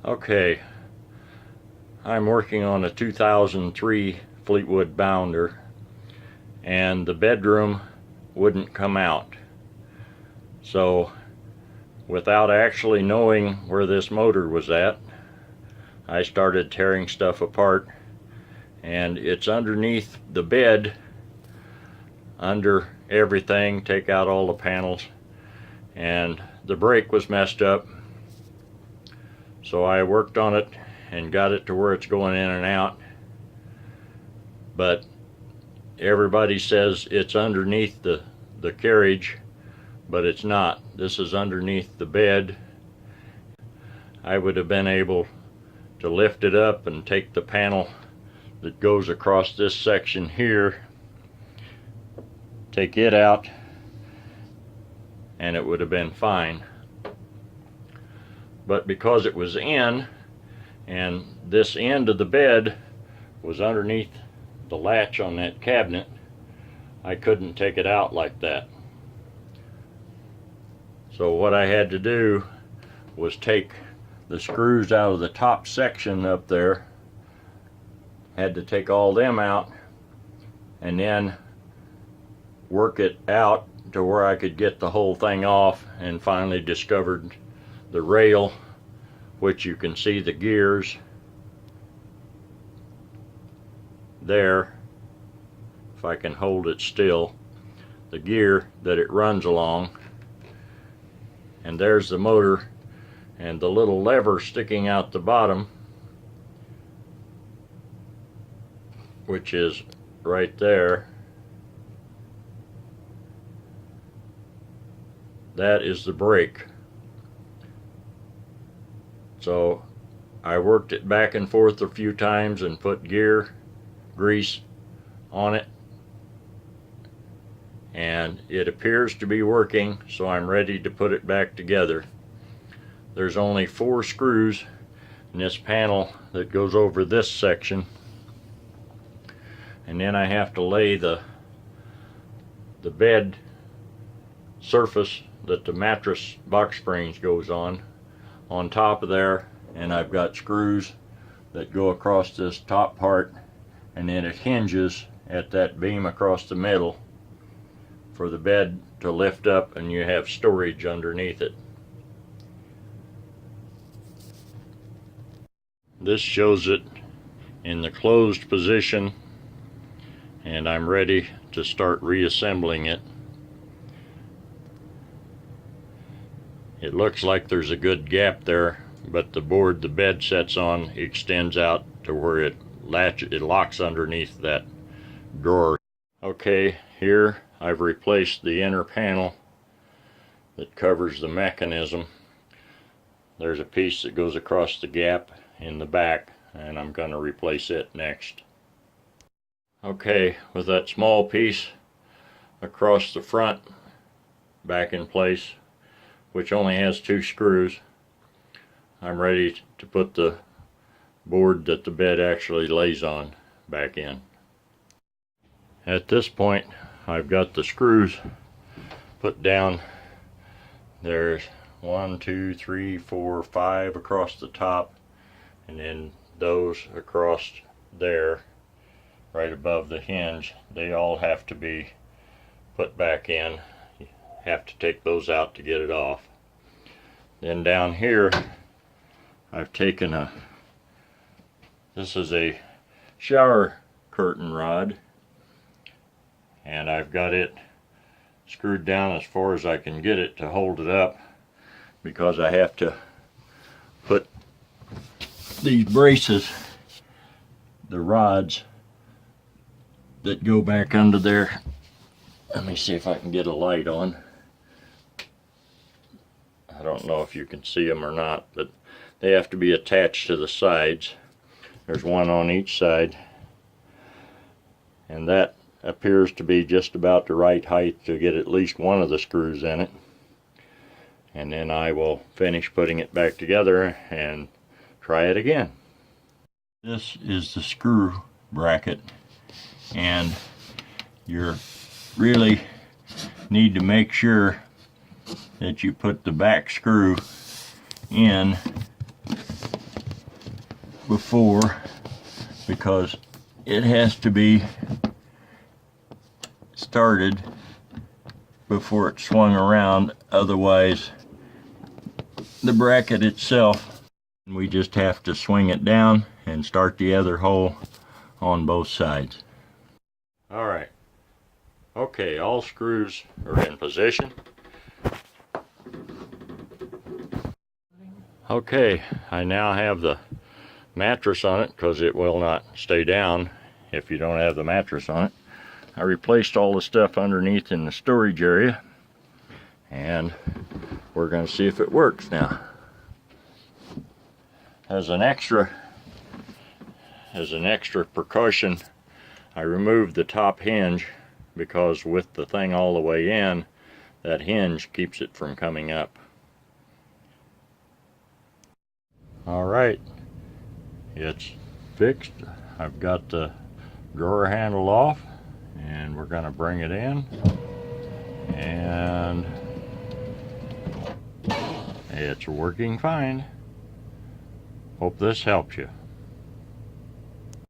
Okay, I'm working on a 2003 Fleetwood Bounder, and the bedroom wouldn't come out. So without actually knowing where this motor was at, I started tearing stuff apart, and it's underneath the bed, under everything. Take out all the panels, and the brake was messed up. So I worked on it and got it to where it's going in and out, but everybody says it's underneath the carriage, but it's not. This is underneath the bed. I would have been able to lift it up and take the panel that goes across this section here, take it out, and it would have been fine. But because it was in, and this end of the bed was underneath the latch on that cabinet, I couldn't take it out like that. So what I had to do was take the screws out of the top section up there, had to take all them out, and then work it out to where I could get the whole thing off, and finally discovered the rail, which you can see the gears there, if I can hold it still, the gear that it runs along, and there's the motor, and the little lever sticking out the bottom, which is right there. That is the brake. So I worked it back and forth a few times and put gear grease on it, and it appears to be working, so I'm ready to put it back together. There's only 4 screws in this panel that goes over this section, and then I have to lay the bed surface that the mattress box springs goes on top of there, and I've got screws that go across this top part, and then it hinges at that beam across the middle for the bed to lift up, and you have storage underneath it. This shows it in the closed position, and I'm ready to start reassembling it. It looks like there's a good gap there, but the board the bed sets on extends out to where it locks underneath that drawer. Okay, here I've replaced the inner panel that covers the mechanism. There's a piece that goes across the gap in the back, and I'm going to replace it next. Okay, with that small piece across the front back in place, which only has 2 screws, I'm ready to put the board that the bed actually lays on back in. At this point, I've got the screws put down. There's 1, 2, 3, 4, 5 across the top, and then those across there right above the hinge. They all have to be put back in. You have to take those out to get it off. Then down here I've taken this is a shower curtain rod, and I've got it screwed down as far as I can get it to hold it up, because I have to put these braces, the rods that go back under there. Let me see if I can get a light on. I don't know if you can see them or not, but they have to be attached to the sides. There's one on each side, and that appears to be just about the right height to get at least one of the screws in it. And then I will finish putting it back together and try it again. This is the screw bracket, and you really need to make sure that you put the back screw in before, because it has to be started before it's swung around, otherwise the bracket itself, we just have to swing it down and start the other hole on both sides. Alright, okay, all screws are in position. Okay, I now have the mattress on it because it will not stay down if you don't have the mattress on it. I replaced all the stuff underneath in the storage area, and we're going to see if it works now. As an extra precaution, I removed the top hinge because with the thing all the way in, that hinge keeps it from coming up. Alright, it's fixed. I've got the drawer handle off, and we're going to bring it in, and it's working fine. Hope this helps you.